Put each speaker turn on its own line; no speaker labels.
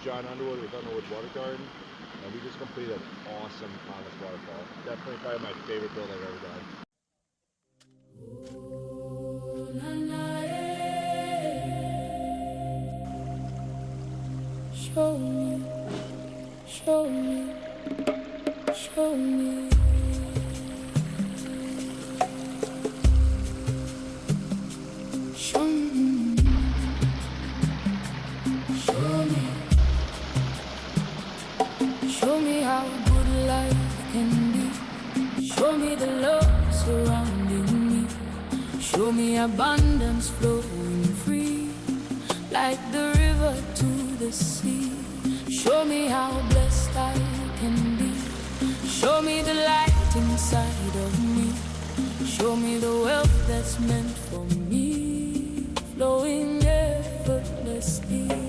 John Underwood with Underwood Water Garden, and we just completed an awesome Thomas waterfall. Definitely probably my favorite build I've ever done.
Show me, show me, show me. Show me, show me, show me how good life can be. Show me the love surrounding me. Show me abundance flowing free, like the river to the sea. Show me how blessed I can be. Show me the light inside of me. Show me the wealth that's meant for me, flowing effortlessly.